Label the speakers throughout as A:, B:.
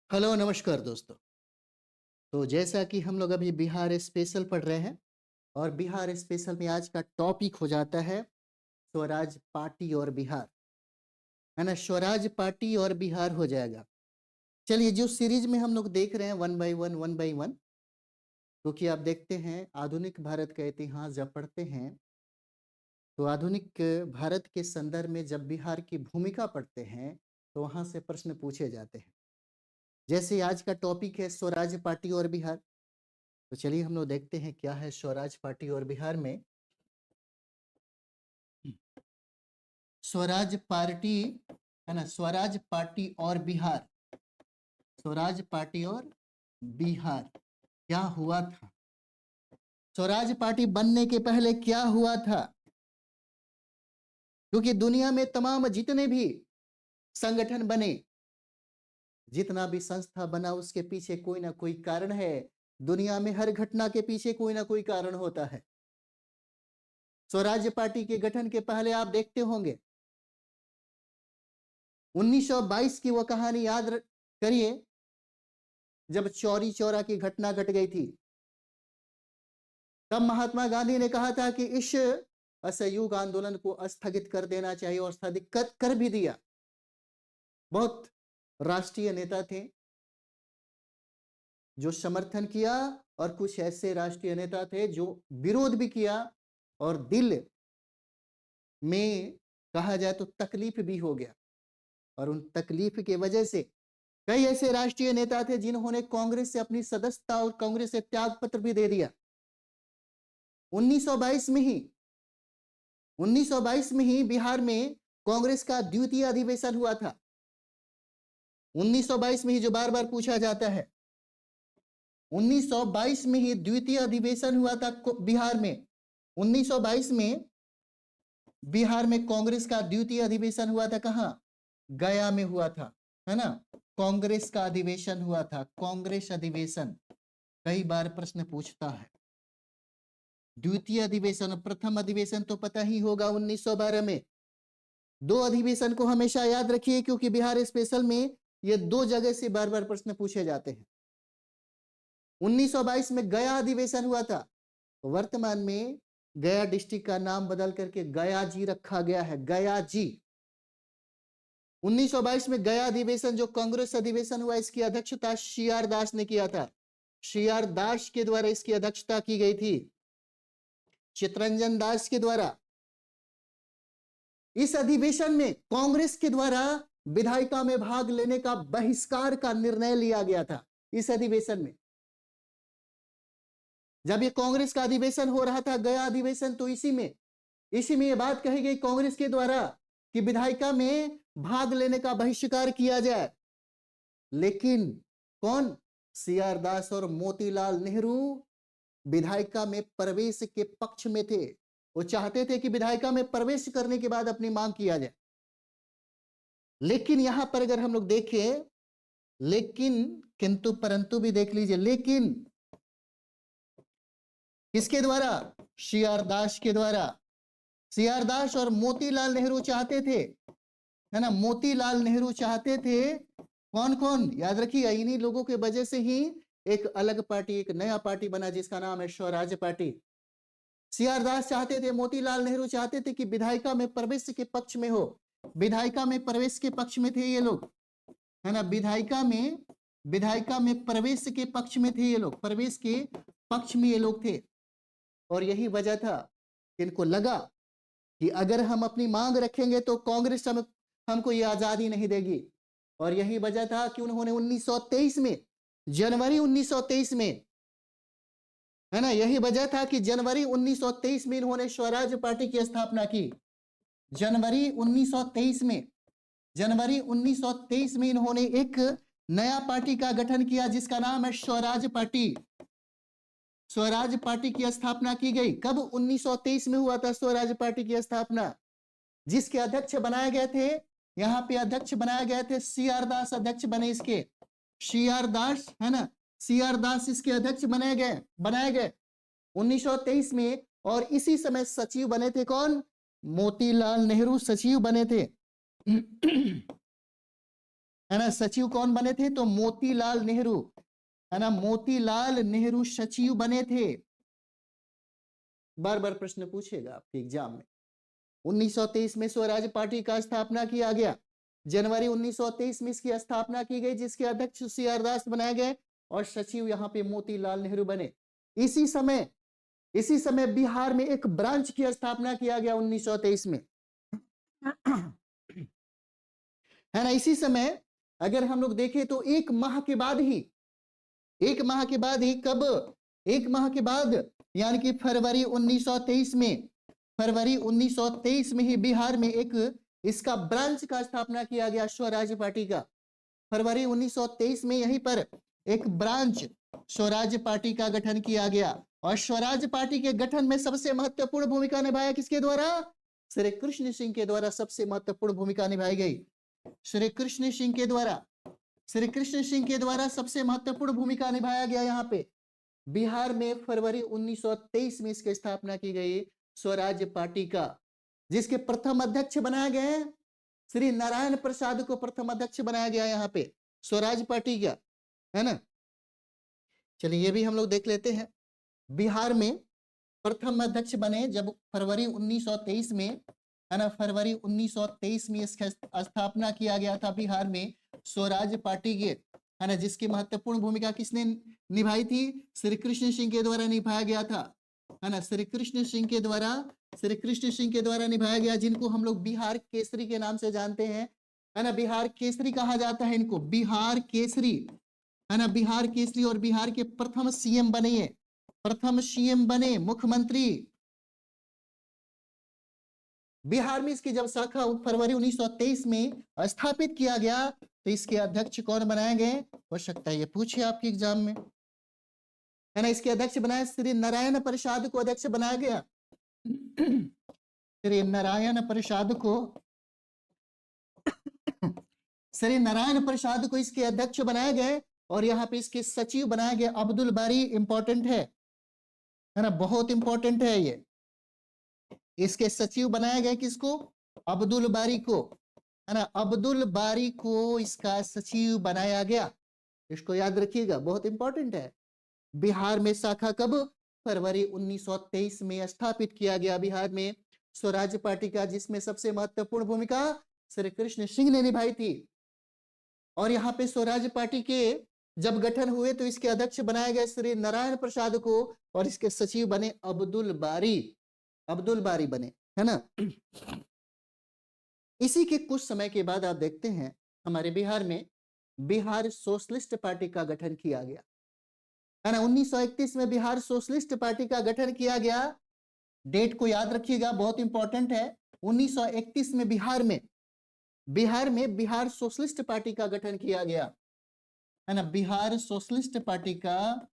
A: Hello नमस्कार दोस्तों। तो जैसा कि हम लोग अभी बिहार स्पेशल पढ़ रहे हैं और बिहार स्पेशल में आज का टॉपिक हो जाता है स्वराज पार्टी और बिहार, है ना। स्वराज पार्टी और बिहार हो जाएगा। चलिए, जो सीरीज में हम लोग देख रहे हैं वन बाई वन, क्योंकि आप देखते हैं आधुनिक भारत का इतिहास जब पढ़ते हैं तो आधुनिक भारत के संदर्भ में जब बिहार की भूमिका पढ़ते हैं तो वहां से प्रश्न पूछे जाते हैं। जैसे आज का टॉपिक है स्वराज पार्टी और बिहार, तो चलिए हम लोग देखते हैं क्या है स्वराज पार्टी और बिहार में। स्वराज पार्टी, है ना, स्वराज पार्टी और बिहार, स्वराज पार्टी और बिहार क्या हुआ था, स्वराज पार्टी बनने के पहले क्या हुआ था। क्योंकि दुनिया में तमाम जितने भी संगठन बने, जितना भी संस्था बना, उसके पीछे कोई ना कोई कारण है। दुनिया में हर घटना के पीछे कोई ना कोई कारण होता है। स्वराज पार्टी के गठन के पहले आप देखते होंगे 1922 की वो कहानी याद करिए, जब चौरी चौरा की घटना घट गई थी। तब महात्मा गांधी ने कहा था कि इस असहयोग आंदोलन को स्थगित कर देना चाहिए और स्थगित कर भी दिया। बहुत राष्ट्रीय नेता थे जो समर्थन किया और कुछ ऐसे राष्ट्रीय नेता थे जो विरोध भी किया, और दिल में कहा जाए तो तकलीफ भी हो गया। और उन तकलीफ के वजह से कई ऐसे राष्ट्रीय नेता थे जिन्होंने कांग्रेस से अपनी सदस्यता और कांग्रेस से त्याग पत्र भी दे दिया। 1922 में ही 1922 में ही बिहार में कांग्रेस का द्वितीय अधिवेशन हुआ था। 1922 में ही, जो बार बार पूछा जाता है, 1922 में ही द्वितीय अधिवेशन हुआ था बिहार में। 1922 में बिहार में कांग्रेस का द्वितीय अधिवेशन हुआ था। कहां? गया में हुआ था, है ना। कांग्रेस का अधिवेशन हुआ था, कांग्रेस अधिवेशन। कई बार प्रश्न पूछता है द्वितीय अधिवेशन, प्रथम अधिवेशन तो पता ही होगा 1912 में। दो अधिवेशन को हमेशा याद रखिए, क्योंकि बिहार स्पेशल में ये दो जगह से बार बार प्रश्न पूछे जाते हैं। 1922 में गया अधिवेशन हुआ था। वर्तमान में गया डिस्ट्रिक्ट का नाम बदल करके गया जी रखा गया है, गया जी। 1922 में गया अधिवेशन, जो कांग्रेस अधिवेशन हुआ, इसकी अध्यक्षता सी.आर. दास ने किया था। सी.आर. दास के द्वारा इसकी अध्यक्षता की गई थी, चितरंजन दास के द्वारा। इस अधिवेशन में कांग्रेस के द्वारा विधायिका में भाग लेने का बहिष्कार का निर्णय लिया गया था। इस अधिवेशन में जब ये कांग्रेस का अधिवेशन हो रहा था, गया अधिवेशन, तो इसी में यह बात कही गई कांग्रेस के द्वारा कि विधायिका में भाग लेने का बहिष्कार किया जाए। लेकिन कौन? सी.आर. दास और मोतीलाल नेहरू विधायिका में प्रवेश के पक्ष में थे। वो चाहते थे कि विधायिका में प्रवेश करने के बाद अपनी मांग किया जाए। लेकिन यहां पर अगर हम लोग देखें, लेकिन किंतु परंतु भी देख लीजिए, लेकिन किसके द्वारा? सी.आर. दास के द्वारा। सी.आर. दास और मोतीलाल नेहरू चाहते थे, है ना, मोतीलाल नेहरू चाहते थे। कौन कौन? याद रखिए, इन्हीं लोगों के वजह से ही एक अलग पार्टी, एक नया पार्टी बना जिसका नाम है स्वराज पार्टी। सी.आर. दास चाहते थे, मोतीलाल नेहरू चाहते थे कि विधायिका में प्रवेश के पक्ष में हो। विधायिका में प्रवेश के पक्ष में थे ये लोग, है ना। विधायिका में प्रवेश के पक्ष में थे ये लोग, प्रवेश के पक्ष में ये लोग थे। और यही वजह था कि इनको लगा कि अगर हम अपनी मांग रखेंगे तो कांग्रेस हमको ये आजादी नहीं देगी। और यही वजह था कि उन्होंने 1923 में, जनवरी 1923 में, है ना, यही वजह था कि जनवरी 1923 में इन्होंने स्वराज पार्टी की स्थापना की। जनवरी 1923 में, जनवरी 1923 में इन्होंने एक नया पार्टी का गठन किया जिसका नाम है स्वराज पार्टी। स्वराज पार्टी की स्थापना की गई। कब? 1923 में हुआ था स्वराज पार्टी की स्थापना, जिसके अध्यक्ष बनाए गए थे, यहां पे अध्यक्ष बनाए गए थे सी.आर. दास, अध्यक्ष बने इसके सी.आर. दास, है ना। सी.आर. दास इसके अध्यक्ष बनाए गए 1923 में। और इसी समय सचिव बने थे कौन? मोतीलाल नेहरू सचिव बने थे। है ना। सचिव कौन बने थे? तो मोतीलाल नेहरू, है ना, मोतीलाल नेहरू सचिव बने थे। बार बार प्रश्न पूछेगा आपके एग्जाम में। 1923 में स्वराज पार्टी का स्थापना किया गया। जनवरी 1923 में इसकी स्थापना की गई, जिसके अध्यक्ष सी आर दास बनाए गए और सचिव यहाँ पे मोतीलाल नेहरू बने। इसी समय बिहार में एक ब्रांच की स्थापना किया गया 1923 में, है ना। इसी समय अगर हम लोग देखें तो एक माह के बाद ही कब, एक माह के बाद यानी कि फरवरी 1923 में ही बिहार में एक इसका ब्रांच का स्थापना किया गया स्वराज पार्टी का। फरवरी 1923 में यहीं पर एक ब्रांच स्वराज पार्टी का गठन किया गया और स्वराज पार्टी के गठन में सबसे महत्वपूर्ण भूमिका निभाया किसके द्वारा? श्री कृष्ण सिंह के द्वारा सबसे महत्वपूर्ण भूमिका निभाई गई। श्री कृष्ण सिंह के द्वारा सबसे महत्वपूर्ण भूमिका निभाया गया। यहाँ पे बिहार में फरवरी 1923 में इसकी स्थापना की गई स्वराज पार्टी का, जिसके प्रथम अध्यक्ष बनाए गए श्री नारायण प्रसाद को प्रथम अध्यक्ष बनाया गया यहाँ पे स्वराज पार्टी का, है ना। चलिए ये भी हम लोग देख लेते हैं। बिहार में प्रथम अध्यक्ष बने जब फरवरी 1923 में, है ना, फरवरी 1923 में इसका स्थापना किया गया था बिहार में स्वराज पार्टी के, है ना, जिसकी महत्वपूर्ण भूमिका किसने निभाई थी? श्री कृष्ण सिंह के द्वारा निभाया गया था, है ना। श्री कृष्ण सिंह के द्वारा निभाया गया, जिनको हम लोग बिहार केसरी के नाम से जानते हैं, है ना। बिहार केसरी कहा जाता है इनको, बिहार केसरी, है ना, बिहार केसरी। और बिहार के प्रथम सीएम बने, मुख्यमंत्री। बिहार में इसकी जब शाखा फरवरी 1923 में स्थापित किया गया तो इसके अध्यक्ष कौन बनाए गए? हो सकता है ये पूछे आपके एग्जाम में, है ना। इसके अध्यक्ष बनाए श्री नारायण प्रसाद को अध्यक्ष बनाया गया। श्री नारायण प्रसाद को इसके अध्यक्ष बनाए गए और यहाँ पे इसके सचिव बनाए गए अब्दुल बारी। इंपॉर्टेंट है ना, बहुत इंपॉर्टेंट है ये। इसके सचिव बनाए गए किसको? अब्दुल बारी को, है ना। अब्दुल बारी को इसका सचिव बनाया गया, इसको याद रखिएगा, बहुत इंपॉर्टेंट है। बिहार में शाखा कब? फरवरी 1923 में स्थापित किया गया बिहार में स्वराज पार्टी का, जिसमें सबसे महत्वपूर्ण भूमिका श्री कृष्ण सिंह ने निभाई थी। और यहाँ पे स्वराज पार्टी के जब गठन हुए तो इसके अध्यक्ष बनाए गए श्री नारायण प्रसाद को और इसके सचिव बने अब्दुल बारी बने, है ना। इसी के कुछ समय के बाद आप देखते हैं हमारे बिहार में बिहार सोशलिस्ट पार्टी का गठन किया गया, है ना। 1931 में बिहार सोशलिस्ट पार्टी का गठन किया गया। डेट को याद रखिएगा, बहुत इंपॉर्टेंट है। 1931 में बिहार सोशलिस्ट पार्टी का गठन किया गया, है ना। बिहार सोशलिस्ट पार्टी का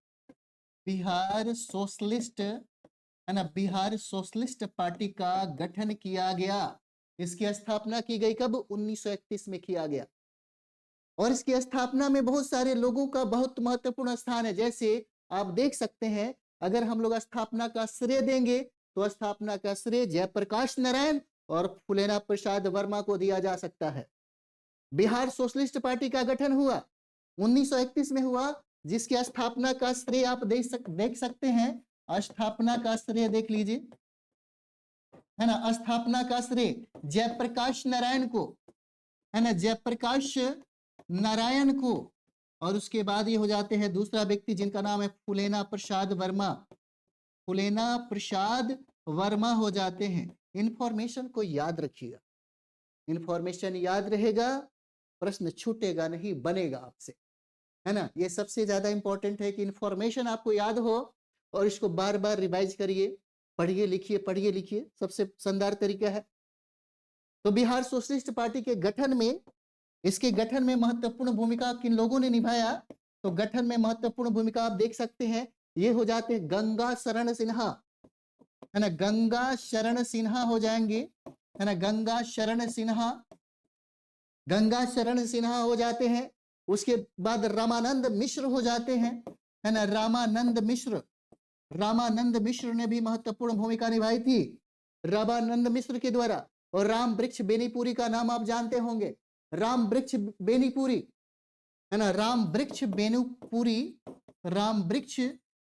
A: गठन किया गया। इसकी स्थापना की गई कब? 1931 में किया गया। और इसकी स्थापना में बहुत सारे लोगों का बहुत महत्वपूर्ण स्थान है। जैसे आप देख सकते हैं, अगर हम लोग स्थापना का श्रेय देंगे तो स्थापना का श्रेय जयप्रकाश नारायण और फूलेना प्रसाद वर्मा को दिया जा सकता है। बिहार सोशलिस्ट पार्टी का गठन हुआ 1931 में हुआ, जिसकी स्थापना का श्रेय आप देख सकते हैं। स्थापना का श्रेय देख लीजिए, है ना। स्थापना का श्रेय जयप्रकाश नारायण को, है ना, जयप्रकाश नारायण को। और उसके बाद ये हो जाते हैं दूसरा व्यक्ति जिनका नाम है फूलेना प्रसाद वर्मा हो जाते हैं। इंफॉर्मेशन को याद रखिएगा, इंफॉर्मेशन याद रहेगा, प्रश्न छूटेगा नहीं, बनेगा आपसे, है ना। ये सबसे ज्यादा इंपॉर्टेंट है कि इंफॉर्मेशन आपको याद हो और इसको बार बार रिवाइज करिए, पढ़िए लिखिए, सबसे शानदार तरीका है। तो बिहार सोशलिस्ट पार्टी के गठन में, इसके गठन में महत्वपूर्ण भूमिका किन लोगों ने निभाया? तो गठन में महत्वपूर्ण भूमिका आप देख सकते हैं, ये हो जाते हैं गंगा शरण सिन्हा, है ना। गंगा शरण सिन्हा हो जाएंगे, है ना। गंगा शरण सिन्हा हो जाते हैं। उसके बाद रामानंद मिश्र हो जाते हैं, है ना। रामानंद मिश्र ने भी महत्वपूर्ण भूमिका निभाई थी रामानंद मिश्र के द्वारा। और राम वृक्ष बेनीपुरी का नाम आप जानते होंगे, राम वृक्ष बेनीपुरी, है ना, राम वृक्ष बेनीपुरी, राम वृक्ष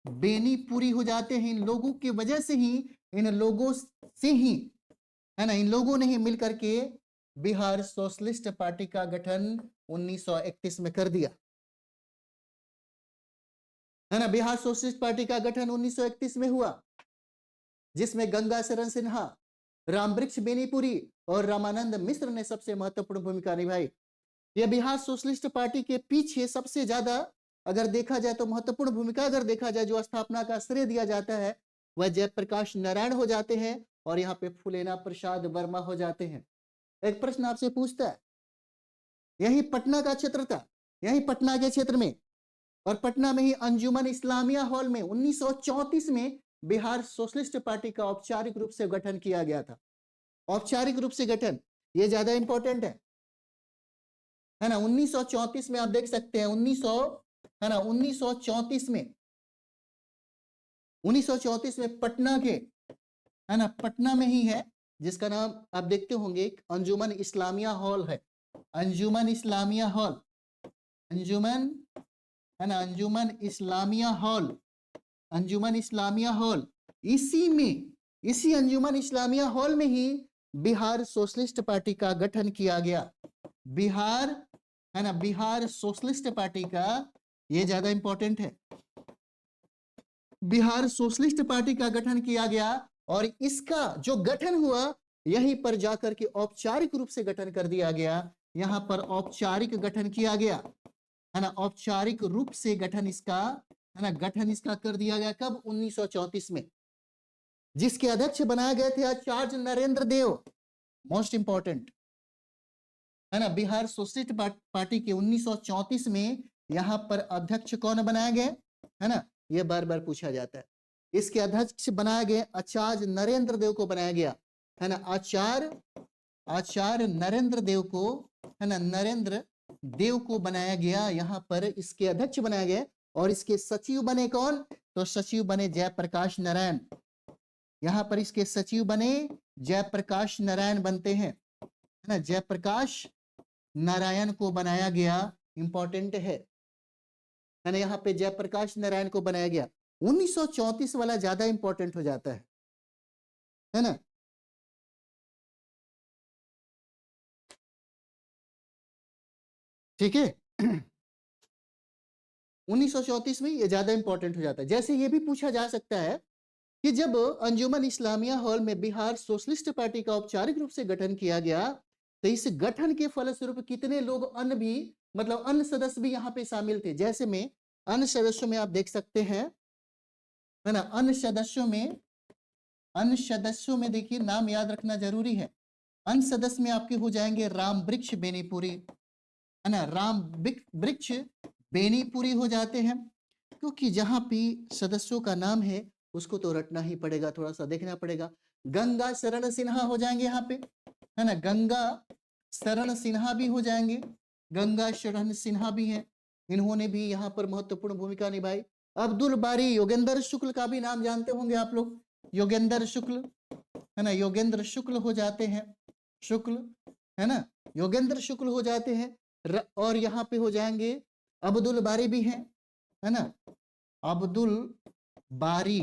A: बेनीपुरी हो जाते हैं। इन लोगों की वजह से ही, इन लोगों से ही, है ना, इन लोगों ने ही मिलकर के बिहार सोशलिस्ट पार्टी का गठन 1931 में कर दिया, है ना। बिहार सोशलिस्ट पार्टी का गठन 1931 में हुआ, जिसमें गंगा शरण सिन्हा, रामवृक्ष बेनीपुरी और रामानंद मिश्र ने सबसे महत्वपूर्ण भूमिका निभाई। यह बिहार सोशलिस्ट पार्टी के पीछे सबसे ज्यादा अगर देखा जाए तो महत्वपूर्ण भूमिका अगर देखा जाए, जो स्थापना का श्रेय दिया जाता है वह जयप्रकाश नारायण हो जाते हैं और यहाँ पे फुलेना प्रसाद वर्मा हो जाते हैं। एक प्रश्न आपसे पूछता है, यही पटना का क्षेत्र था, यही पटना के क्षेत्र में, और पटना में ही अंजुमन इस्लामिया हॉल में 1934 में बिहार सोशलिस्ट पार्टी का औपचारिक रूप से गठन किया गया था। औपचारिक रूप से गठन, ये ज्यादा इंपॉर्टेंट है ना। 1934 में आप देख सकते हैं, 1934 में, 1934 में पटना के, है ना, पटना में ही है, जिसका नाम आप देखते होंगे अंजुमन इस्लामिया हॉल है। अंजुमन इस्लामिया हॉल, अंजुमन, है ना, अंजुमन इस्लामिया हॉल, अंजुमन इस्लामिया हॉल, इसी में, इसी अंजुमन इस्लामिया हॉल में ही बिहार सोशलिस्ट पार्टी का गठन किया गया। बिहार, है ना, बिहार सोशलिस्ट पार्टी का, ये ज्यादा इंपॉर्टेंट है, बिहार सोशलिस्ट पार्टी का गठन किया गया और इसका जो गठन हुआ यहीं पर जाकर के औपचारिक रूप से गठन कर दिया गया। यहां पर औपचारिक गठन किया गया, है ना, औपचारिक रूप से गठन इसका, है ना, गठन इसका कर दिया गया कब? 1934 में, जिसके अध्यक्ष बनाए गए थे आचार्य नरेंद्र देव। मोस्ट इंपॉर्टेंट, है ना, बिहार सोशलिस्ट पार्टी के 1934 में यहां पर अध्यक्ष कौन बनाए गए, है ना, यह बार बार पूछा जाता है। इसके अध्यक्ष बनाए गए आचार्य नरेंद्र देव को बनाया गया, है ना, आचार्य नरेंद्र देव को, है ना, नरेंद्र देव को बनाया गया, यहां पर इसके अध्यक्ष बनाया गया। और इसके सचिव बने कौन? तो सचिव बने जयप्रकाश नारायण। यहां पर इसके सचिव बने जयप्रकाश नारायण बनते हैं, है ना, जयप्रकाश नारायण को बनाया गया। इंपॉर्टेंट है ना, यहाँ पे जयप्रकाश नारायण को बनाया गया। 1934 वाला ज्यादा इंपॉर्टेंट हो जाता है ना। ठीक है 1934 में ये ज्यादा इंपॉर्टेंट हो जाता है। जैसे ये भी पूछा जा सकता है कि जब अंजुमन इस्लामिया हॉल में बिहार सोशलिस्ट पार्टी का औपचारिक रूप से गठन किया गया तो इस गठन के फलस्वरूप कितने लोग अन्य भी, मतलब अन्य सदस्य भी यहाँ पे शामिल थे। जैसे में अन्य सदस्यों में आप देख सकते हैं, है ना, अन्य सदस्यों में देखिए नाम याद रखना जरूरी है। अन्य सदस्य में आपके हो जाएंगे राम वृक्ष बेनीपुरी, है ना, राम वृक्ष बेनीपुरी हो जाते हैं, क्योंकि जहां भी सदस्यों का नाम है उसको तो रटना ही पड़ेगा, थोड़ा सा देखना पड़ेगा। गंगा शरण सिन्हा हो जाएंगे यहाँ पे, है ना, गंगा शरण सिन्हा भी हो जाएंगे, गंगा शरण सिन्हा भी हैं, इन्होंने भी यहाँ पर महत्वपूर्ण भूमिका निभाई। अब्दुल बारी, योगेंद्र शुक्ल का भी नाम जानते होंगे आप लोग, योगेंद्र शुक्ल, है ना, योगेंद्र शुक्ल हो जाते हैं, शुक्ल, है ना, योगेंद्र शुक्ल हो जाते हैं। और यहाँ पे हो जाएंगे अब्दुल बारी भी हैं, है ना, अब्दुल बारी,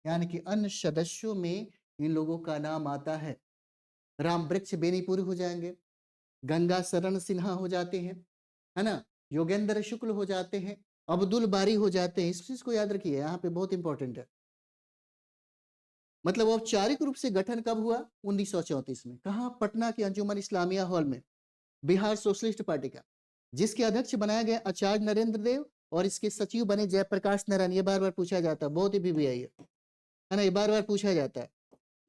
A: यानी कि अन्य सदस्यों में इन लोगों का नाम आता है। राम वृक्ष बेनीपुरी हो जाएंगे, गंगा शरण सिन्हा हो जाते हैं, है ना, योगेंद्र शुक्ल हो जाते हैं, अब्दुल बारी हो जाते हैं। इस चीज को याद रखिए, यहाँ पे बहुत इंपॉर्टेंट है। मतलब औपचारिक रूप से गठन कब हुआ? 1934 में। कहा? पटना के अंजुमन इस्लामिया हॉल में बिहार सोशलिस्ट पार्टी का, जिसके अध्यक्ष बनाया गया आचार्य नरेंद्र देव और इसके सचिव बने जयप्रकाश नारायण। ये बार बार पूछा जाता है, बहुत ही बीबीआई है ना, ये बार बार पूछा जाता है।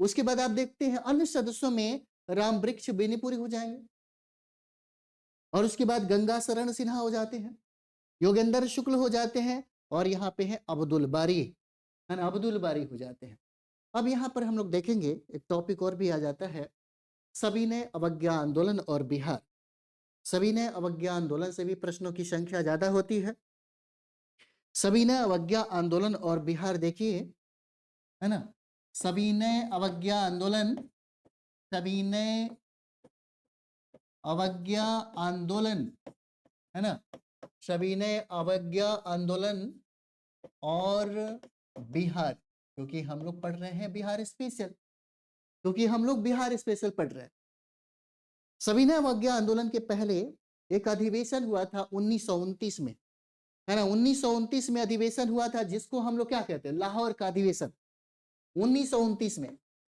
A: उसके बाद आप देखते हैं अन्य सदस्यों में राम वृक्ष बेनीपुरी हो जाएंगे और उसके बाद गंगा शरण सिन्हा हो जाते हैं, योगेंद्र शुक्ल हो जाते हैं और यहाँ पे है अब्दुल बारी, है ना, अब्दुल बारी हो जाते हैं। अब यहाँ पर हम लोग देखेंगे एक टॉपिक और भी आ जाता है, सविनय अवज्ञा आंदोलन और बिहार। सविनय अवज्ञा आंदोलन से भी प्रश्नों की संख्या ज्यादा होती है। सविनय अवज्ञा आंदोलन और बिहार देखिए, है ना, सविनय अवज्ञा आंदोलन, सविनय अवज्ञा आंदोलन, है ना, सविनय अवज्ञा आंदोलन और बिहार, क्योंकि हम लोग पढ़ रहे हैं बिहार स्पेशल, क्योंकि हम लोग बिहार स्पेशल पढ़ रहे हैं। सविनय अवज्ञा आंदोलन के पहले एक अधिवेशन हुआ था 1929 में, है ना, 1929 में अधिवेशन हुआ था, जिसको हम लोग क्या कहते हैं, लाहौर का अधिवेशन। 1929 में,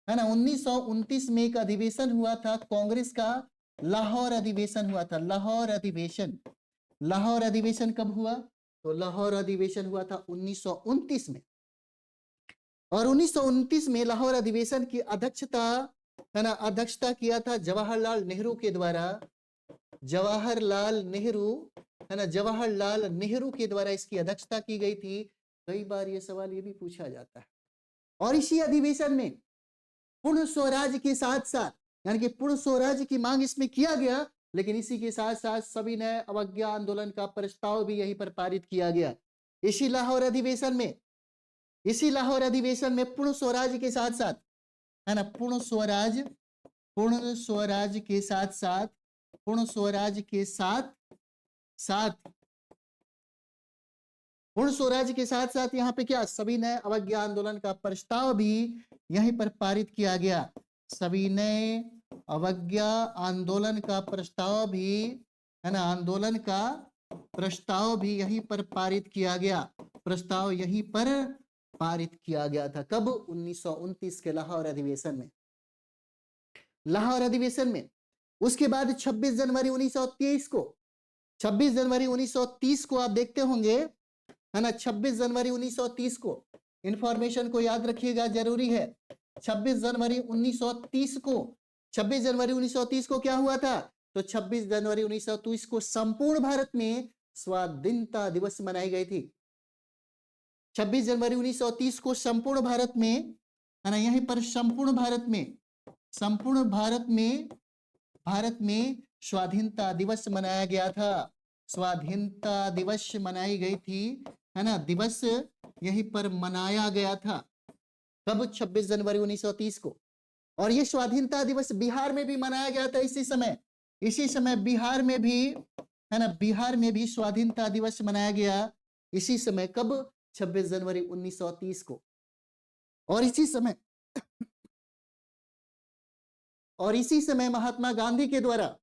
A: है ना, 1929 में एक अधिवेशन हुआ था कांग्रेस का, लाहौर अधिवेशन हुआ था, लाहौर अधिवेशन। लाहौर अधिवेशन कब हुआ? तो लाहौर अधिवेशन हुआ था 1929 में, और 1929 में लाहौर अधिवेशन की अध्यक्षता, है ना, अध्यक्षता किया था जवाहरलाल नेहरू के द्वारा। जवाहरलाल नेहरू, है ना, जवाहरलाल नेहरू के द्वारा इसकी अध्यक्षता की गई थी। कई बार ये सवाल ये भी पूछा जाता है। और इसी अधिवेशन में पूर्ण स्वराज के साथ साथ, यानी कि पूर्ण स्वराज की मांग इसमें किया गया, लेकिन इसी के साथ साथ सविनय अवज्ञा आंदोलन का प्रस्ताव भी यहीं पर पारित किया गया। इसी लाहौर अधिवेशन में, इसी लाहौर अधिवेशन में पूर्ण स्वराज के साथ साथ, है ना, पूर्ण स्वराज के साथ साथ, पूर्ण स्वराज के साथ साथ, पूर्ण स्वराज के साथ साथ यहाँ पे क्या, सविनय अवज्ञा आंदोलन का प्रस्ताव भी यहीं पर पारित किया गया। सविनय अवज्ञा आंदोलन का प्रस्ताव भी, है ना, आंदोलन का प्रस्ताव भी यहीं पर पारित किया गया। प्रस्ताव यहीं पर पारित किया गया था। कब? 1929 के लाहौर अधिवेशन में, लाहौर अधिवेशन में। उसके बाद 26 जनवरी 1930 को, 26 जनवरी 1930 को आप देखते होंगे, है ना, 26 जनवरी 1930 को, इंफॉर्मेशन को याद रखिएगा, जरूरी है। 26 जनवरी 1930 को, 26 जनवरी 1930 को क्या हुआ था? तो 26 जनवरी 1930 को संपूर्ण भारत में स्वाधीनता दिवस मनाई गई थी। 26 जनवरी 1930 को संपूर्ण भारत में, है ना, यहीं पर संपूर्ण भारत में, संपूर्ण भारत में स्वाधीनता दिवस मनाया गया था। स्वाधीनता दिवस मनाई गई थी, है ना, दिवस यहीं पर मनाया गया था। कब? 26 जनवरी 1930 को। और ये स्वाधीनता दिवस बिहार में भी मनाया गया था इसी समय बिहार में भी, है ना, बिहार में भी स्वाधीनता दिवस मनाया गया इसी समय। कब? 26 जनवरी 1930 को। और इसी समय महात्मा गांधी के द्वारा,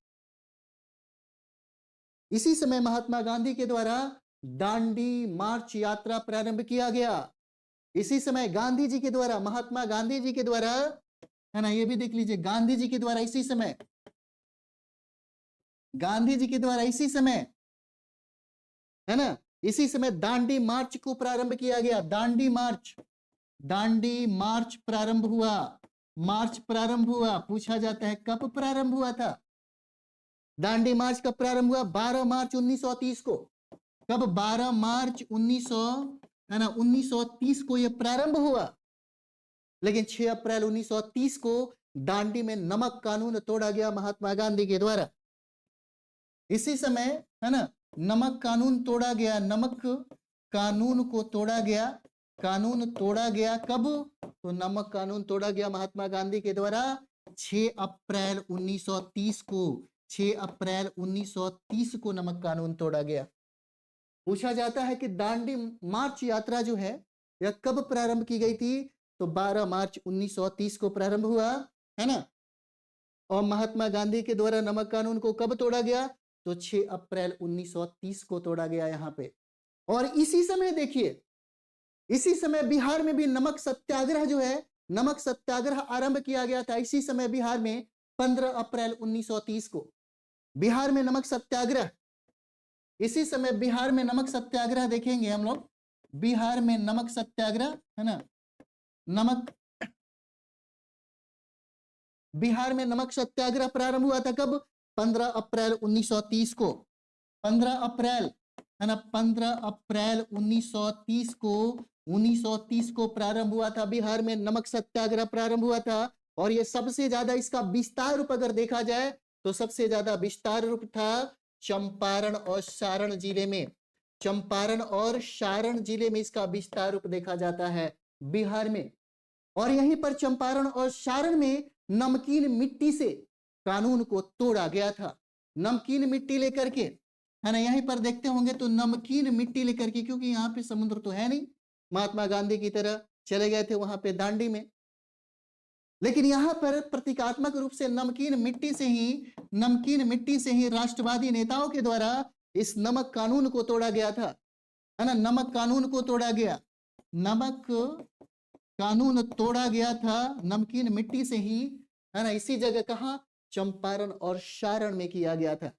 A: इसी समय महात्मा गांधी के द्वारा दांडी मार्च यात्रा प्रारंभ किया गया। इसी समय गांधी जी के द्वारा, महात्मा गांधी जी के द्वारा, है ना, ये भी देख लीजिए, गांधी जी के द्वारा इसी समय, गांधी जी के द्वारा इसी समय, है ना, इसी समय दांडी मार्च को प्रारंभ किया गया। दांडी मार्च प्रारंभ हुआ। मार्च प्रारंभ हुआ, पूछा जाता है कब प्रारंभ हुआ था? दांडी मार्च कब प्रारंभ हुआ? 12 मार्च 1930 को। कब? 12 मार्च 1930 को यह प्रारंभ हुआ, लेकिन 6 अप्रैल 1930 को दांडी में नमक कानून तोड़ा गया महात्मा गांधी के द्वारा। इसी समय, है ना, नमक कानून तोड़ा गया, नमक कानून को तोड़ा गया, कानून तोड़ा गया। कब? तो नमक कानून तोड़ा गया महात्मा गांधी के द्वारा 6 अप्रैल 1930 को। 6 अप्रैल 1930 को नमक कानून तोड़ा गया। पूछा जाता है कि दांडी मार्च यात्रा जो है यह कब प्रारंभ की गई थी? तो 12 मार्च 1930 को प्रारंभ हुआ, है ना। और महात्मा गांधी के द्वारा नमक कानून को कब तोड़ा गया? तो 6 अप्रैल 1930 को तोड़ा गया यहाँ पे। और इसी समय देखिए, इसी समय बिहार में भी नमक सत्याग्रह जो है, नमक सत्याग्रह आरंभ किया गया था। इसी समय बिहार में 15 अप्रैल 1930 को बिहार में नमक सत्याग्रह, इसी समय बिहार में नमक सत्याग्रह देखेंगे हम लोग। बिहार में नमक सत्याग्रह, है ना, बिहार में नमक सत्याग्रह प्रारंभ हुआ था। कब? 15 अप्रैल 1930 को। 15 अप्रैल, है ना, 15 अप्रैल 1930 को प्रारंभ हुआ था। बिहार में नमक सत्याग्रह प्रारंभ हुआ था। और ये सबसे ज्यादा इसका विस्तार रूप अगर देखा जाए तो सबसे ज्यादा विस्तार रूप था चंपारण और सारण जिले में। चंपारण और सारण जिले में इसका विस्तार रूप देखा जाता है बिहार में। और यहीं पर चंपारण और सारण में नमकीन मिट्टी से कानून को तोड़ा गया था। नमकीन मिट्टी लेकर के, है ना, यहीं पर देखते होंगे तो नमकीन मिट्टी लेकर के, क्योंकि यहाँ पे समुद्र तो है नहीं, महात्मा गांधी की तरह चले गए थे वहां पे दांडी में, लेकिन यहाँ पर प्रतीकात्मक रूप से नमकीन मिट्टी से ही राष्ट्रवादी नेताओं के द्वारा इस नमक कानून को तोड़ा गया था, है ना, नमक कानून को तोड़ा गया, नमक कानून तोड़ा गया था नमकीन मिट्टी से ही, है ना, इसी जगह कहा, चंपारण और सारण में किया गया था।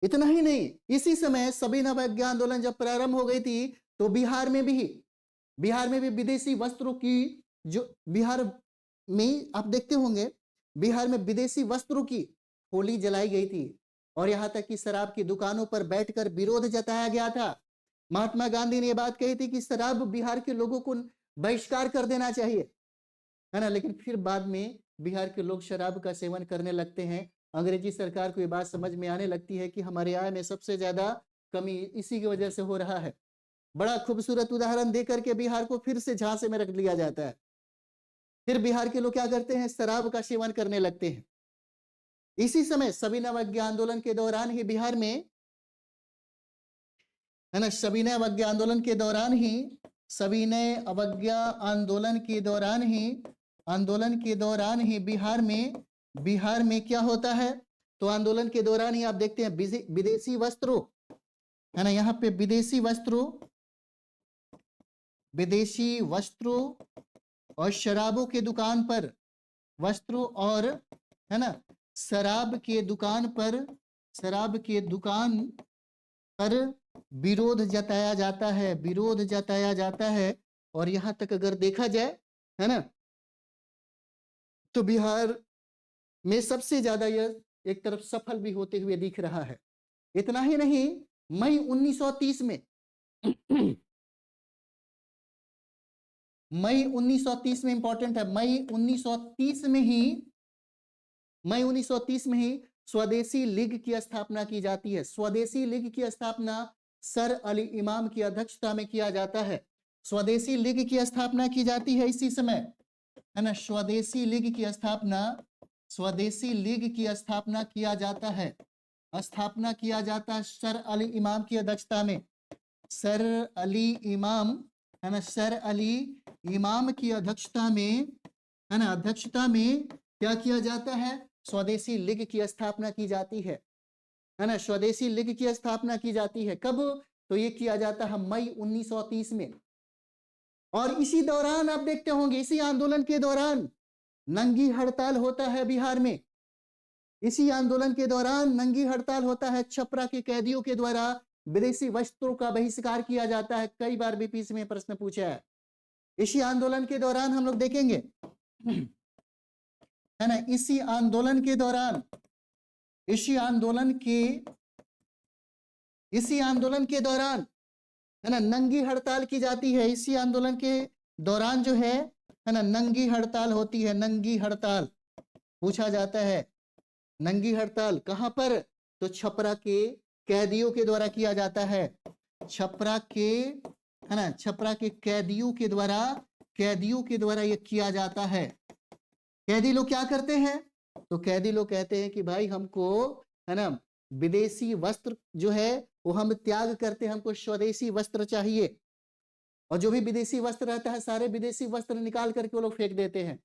A: इतना ही नहीं, इसी समय सविनय अवज्ञा आंदोलन जब प्रारंभ हो गई थी तो बिहार में भी विदेशी वस्त्रों की, जो बिहार में आप देखते होंगे, बिहार में विदेशी वस्त्रों की होली जलाई गई थी, और यहां तक कि शराब की दुकानों पर बैठकर विरोध जताया गया था। महात्मा गांधी ने यह बात कही थी कि शराब बिहार के लोगों को बहिष्कार कर देना चाहिए, है ना, लेकिन फिर बाद में बिहार के लोग शराब का सेवन करने लगते हैं। अंग्रेजी सरकार को ये बात समझ में आने लगती है कि हमारे आय में सबसे ज्यादा कमी इसी की वजह से हो रहा है। बड़ा खूबसूरत उदाहरण देकर के बिहार को फिर से झांसे में रख लिया जाता है। फिर बिहार के लोग क्या करते हैं, शराब का सेवन करने लगते हैं। इसी समय सविनय अवज्ञा आंदोलन के दौरान ही बिहार में, है ना, सविनय अवज्ञा आंदोलन के दौरान ही बिहार में क्या होता है, तो आंदोलन के दौरान ही आप देखते हैं विदेशी वस्त्रों, है ना, यहाँ पे विदेशी वस्त्रों और शराबों के दुकान पर, वस्त्रों और, है ना, शराब के दुकान पर विरोध जताया जाता है। और यहां तक अगर देखा जाए, है ना, तो बिहार में सबसे ज्यादा यह एक तरफ सफल भी होते हुए दिख रहा है। इतना ही नहीं, मई 1930 में इंपॉर्टेंट है, मई 1930 में ही स्वदेशी लीग की स्थापना की जाती है। स्वदेशी लीग की स्थापना सर अली इमाम की अध्यक्षता में किया जाता है। स्वदेशी लीग की स्थापना की जाती है इसी समय, है ना, स्वदेशी लीग की स्थापना किया जाता है सर अली इमाम की अध्यक्षता में। सर अली इमाम, है ना, सर अली इमाम की अध्यक्षता में, है ना, क्या किया जाता है, स्वदेशी लीग की स्थापना की जाती है ना, स्वदेशी लीग की स्थापना की जाती है। कब, तो ये किया जाता है मई 1930 में। और इसी दौरान आप देखते होंगे, इसी आंदोलन के दौरान नंगी हड़ताल होता है बिहार में। इसी आंदोलन के दौरान नंगी हड़ताल होता है, छपरा के कैदियों के द्वारा विदेशी वस्त्रों का बहिष्कार किया जाता है। कई बार बीपीएससी में प्रश्न पूछा है। इसी आंदोलन के दौरान हम लोग देखेंगे, है ना, इसी आंदोलन के दौरान है ना, नंगी हड़ताल की जाती है। इसी आंदोलन के दौरान जो है ना, नंगी हड़ताल होती है। नंगी हड़ताल पूछा जाता है, नंगी हड़ताल कहां पर, तो छपरा के कैदियों के द्वारा किया जाता है। छपरा के, है ना, छपरा के कैदियों के द्वारा ये किया जाता है। कैदी लोग क्या करते हैं, तो कैदी लोग कहते हैं कि भाई हमको, है ना, विदेशी वस्त्र जो है वो हम त्याग करते हैं, हमको स्वदेशी वस्त्र चाहिए। और जो भी विदेशी वस्त्र रहता है, सारे विदेशी वस्त्र निकाल करके वो लोग फेंक देते हैं।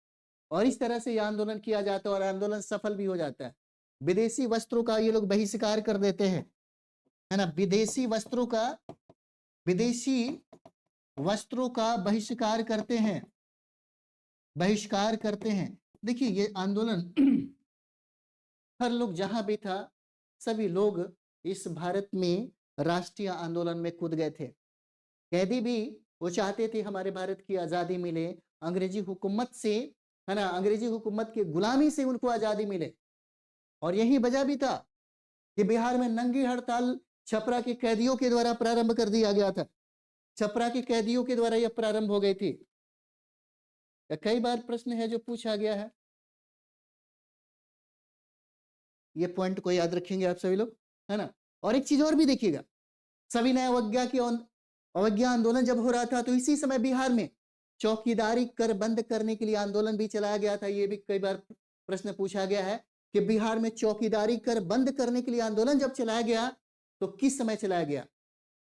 A: और इस तरह से ये आंदोलन किया जाता है और आंदोलन सफल भी हो जाता है। विदेशी वस्त्रों का ये लोग बहिष्कार कर देते हैं, है ना, विदेशी वस्त्रों का बहिष्कार करते हैं। देखिए ये आंदोलन हर लोग जहां भी था, सभी लोग इस भारत में राष्ट्रीय आंदोलन में कूद गए थे। कैदी भी वो चाहते थे हमारे भारत की आजादी मिले, अंग्रेजी हुकूमत से, है ना, अंग्रेजी हुकूमत की गुलामी से उनको आजादी मिले। और यही वजह भी था कि बिहार में नंगी हड़ताल छपरा के कैदियों के द्वारा प्रारंभ कर दिया गया था। छपरा के कैदियों के द्वारा यह प्रारंभ हो गई थी। कई बार प्रश्न है जो पूछा गया है, ये पॉइंट को याद रखेंगे आप सभी लोग, है ना। और एक चीज और भी देखिएगा, सविनय अवज्ञा आंदोलन जब हो रहा था तो इसी समय बिहार में चौकीदारी कर बंद करने के लिए आंदोलन भी चलाया गया था। ये भी कई बार प्रश्न पूछा गया है कि बिहार में चौकीदारी कर बंद करने के लिए आंदोलन जब चलाया गया तो किस समय चलाया गया,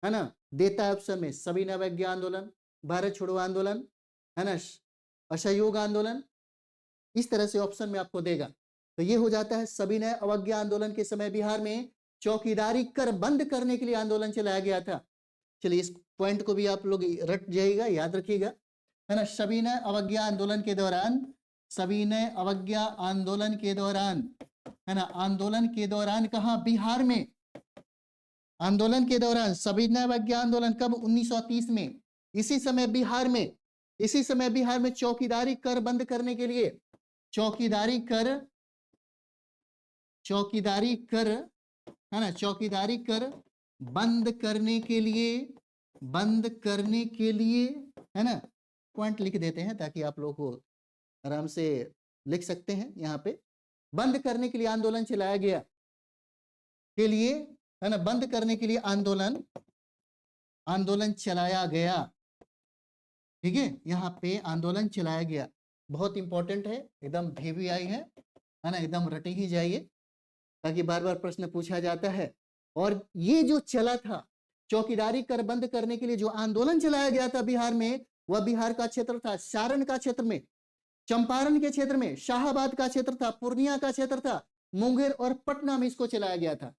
A: है ना? देता है ऑप्शन में सविनय अवज्ञा आंदोलन, भारत छोड़ो आंदोलन, है ना, असहयोग आंदोलन, इस तरह से ऑप्शन में आपको देगा। तो ये हो जाता है सविनय अवज्ञा आंदोलन के समय बिहार में चौकीदारी कर बंद करने के लिए आंदोलन चलाया गया था। चलिए इस पॉइंट को भी आप लोग रट जाइएगा, याद रखिएगा, है ना। सविनय अवज्ञा आंदोलन के दौरान, सविनय अवज्ञा आंदोलन के दौरान, है ना, आंदोलन के दौरान कहां, बिहार में, आंदोलन के दौरान सविनय अवज्ञा आंदोलन कब, 1930 में। इसी समय बिहार में, इसी समय बिहार में चौकीदारी कर बंद करने के लिए, चौकीदारी कर, चौकीदारी कर, है ना, चौकीदारी कर बंद करने के लिए, बंद करने के लिए, है ना, पॉइंट लिख देते हैं ताकि आप लोग को आराम से लिख सकते हैं। यहाँ पे बंद करने के लिए आंदोलन चलाया गया, के लिए, है ना, बंद करने के लिए आंदोलन, आंदोलन चलाया गया, ठीक है। यहाँ पे आंदोलन चलाया गया, बहुत इंपॉर्टेंट है, एकदम VVI है ना, एकदम रटे ही जाइए ताकि बार बार प्रश्न पूछा जाता है। और ये जो चला था चौकीदारी कर बंद करने के लिए, जो आंदोलन चलाया गया था बिहार में, वह बिहार का क्षेत्र था सारण का क्षेत्र में, चंपारण के क्षेत्र में, शाहाबाद का क्षेत्र था, पूर्णिया का क्षेत्र था, मुंगेर और पटना में इसको चलाया गया था।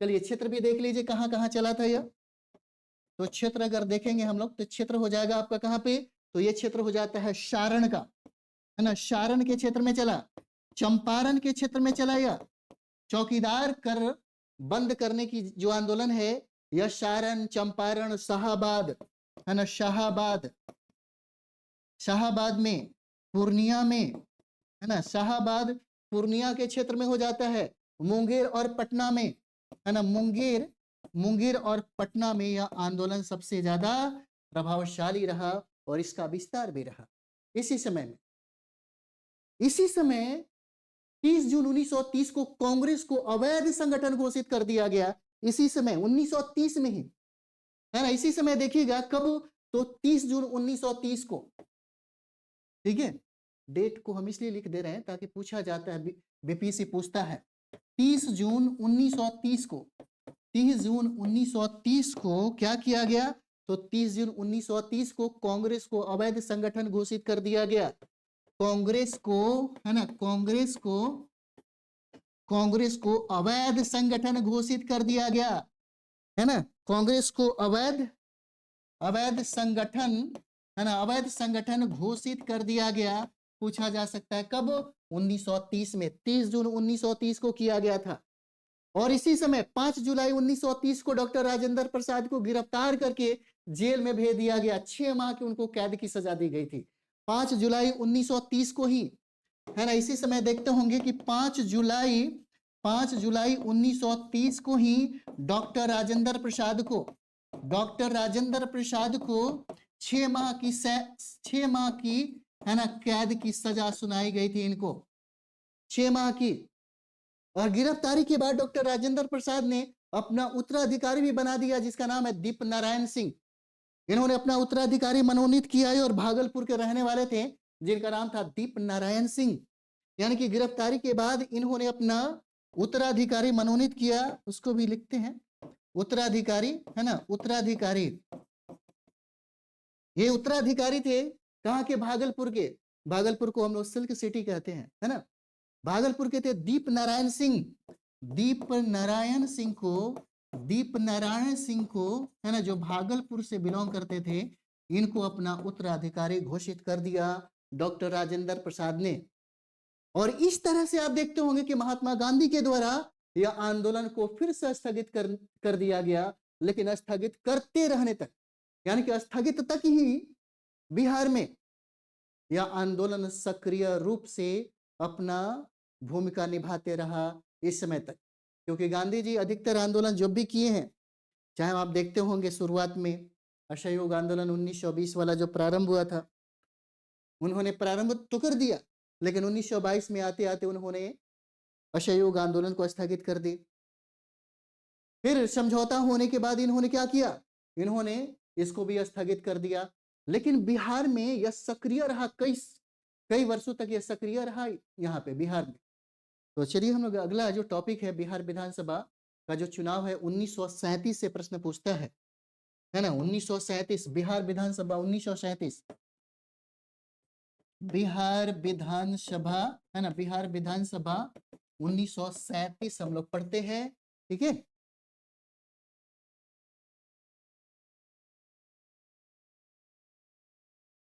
A: चलिए क्षेत्र भी देख लीजिए कहां कहां चला था यह। तो क्षेत्र अगर देखेंगे हम लोग तो क्षेत्र हो जाएगा आपका कहां पे, तो ये क्षेत्र हो जाता है सारण का, है ना, सारण के क्षेत्र में चला, चंपारण के क्षेत्र में चला। या चौकीदार कर बंद करने की जो आंदोलन है यह सारण, चंपारण, शाहाबाद, है ना, शाहाबाद, शाहाबाद में, पूर्णिया में, है ना, शाहाबाद पूर्णिया के क्षेत्र में हो जाता है, मुंगेर और पटना में, है ना, मुंगेर, मुंगेर और पटना में यह आंदोलन सबसे ज्यादा प्रभावशाली रहा और इसका विस्तार भी रहा। इसी समय में, इसी समय 30 जून 1930 को कांग्रेस को अवैध संगठन घोषित कर दिया गया। इसी समय 1930 में ही, है ना, इसी समय देखिएगा कब, तो 30 जून 1930 को, ठीक है। डेट को हम इसलिए लिख दे रहे हैं ताकि पूछा जाता है, बीपीएससी पूछता है। 30 जून 1930 को, 30 जून 1930 को क्या किया गया, तो 30 जून 1930 को कांग्रेस को अवैध संगठन घोषित कर दिया गया। कांग्रेस को, है ना, कांग्रेस को, कांग्रेस को अवैध संगठन घोषित कर दिया गया, है ना, कांग्रेस को अवैध, अवैध संगठन, है ना, अवैध संगठन घोषित कर दिया गया। पूछा जा सकता है कब, 1930 में, 30 जून 1930 को किया गया था। और इसी समय 5 जुलाई 1930 को डॉक्टर राजेंद्र प्रसाद को गिरफ्तार करके जेल में भेज दिया गया। 6 माह की उनको कैद की सजा दी गई थी। 5 जुलाई 1930 को ही, है ना, इसी समय देखते होंगे कि 5 जुलाई 1930 को ही डॉक्टर राजेंद्र प्रसाद को, डॉक्टर राजेंद्र प्रसाद को 6 माह की 6 माह की, है ना, कैद की सजा सुनाई गई थी इनको, 6 माह की। और गिरफ्तारी के बाद डॉक्टर राजेंद्र प्रसाद ने अपना उत्तराधिकारी भी बना दिया जिसका नाम है दीप नारायण सिंह। इन्होंने अपना उत्तराधिकारी मनोनीत किया है और भागलपुर के रहने वाले थे जिनका नाम था दीप नारायण सिंह। यानी कि गिरफ्तारी के बाद इन्होंने अपना उत्तराधिकारी मनोनीत किया, उसको भी लिखते हैं उत्तराधिकारी, है ना, उत्तराधिकारी। ये उत्तराधिकारी थे कहाँ के, भागलपुर के। भागलपुर को हम लोग सिल्क सिटी कहते हैं, है ना। भागलपुर के थे दीप नारायण सिंह। दीप नारायण सिंह को, दीप नारायण सिंह को, है ना, जो भागलपुर से बिलोंग करते थे, इनको अपना उत्तराधिकारी घोषित कर दिया डॉक्टर राजेंद्र प्रसाद ने। और इस तरह से आप देखते होंगे कि महात्मा गांधी के द्वारा यह आंदोलन को फिर से स्थगित कर दिया गया, लेकिन स्थगित करते रहने तक, यानी कि स्थगित तक ही बिहार में यह आंदोलन सक्रिय रूप से अपना भूमिका निभाते रहा इस समय तक। क्योंकि गांधी जी अधिकतर आंदोलन जो भी किए हैं, चाहे आप देखते होंगे शुरुआत में असहयोग आंदोलन 1920 वाला जो प्रारंभ हुआ था, उन्होंने प्रारंभ तो कर दिया, लेकिन 1922 में आते आते उन्होंने असहयोग आंदोलन को स्थगित कर दी। फिर समझौता होने के बाद इन्होंने क्या किया, इन्होंने इसको भी स्थगित कर दिया। लेकिन बिहार में यह सक्रिय रहा, कई वर्षों तक यह सक्रिय रहा यहाँ पे बिहार में। तो चलिए हम लोग अगला जो टॉपिक है, बिहार विधानसभा का जो चुनाव है 1937 से प्रश्न पूछता है ना, 1937 बिहार विधानसभा 1937, बिहार विधानसभा है ना, बिहार विधानसभा 1937 हम लोग पढ़ते हैं, ठीक है।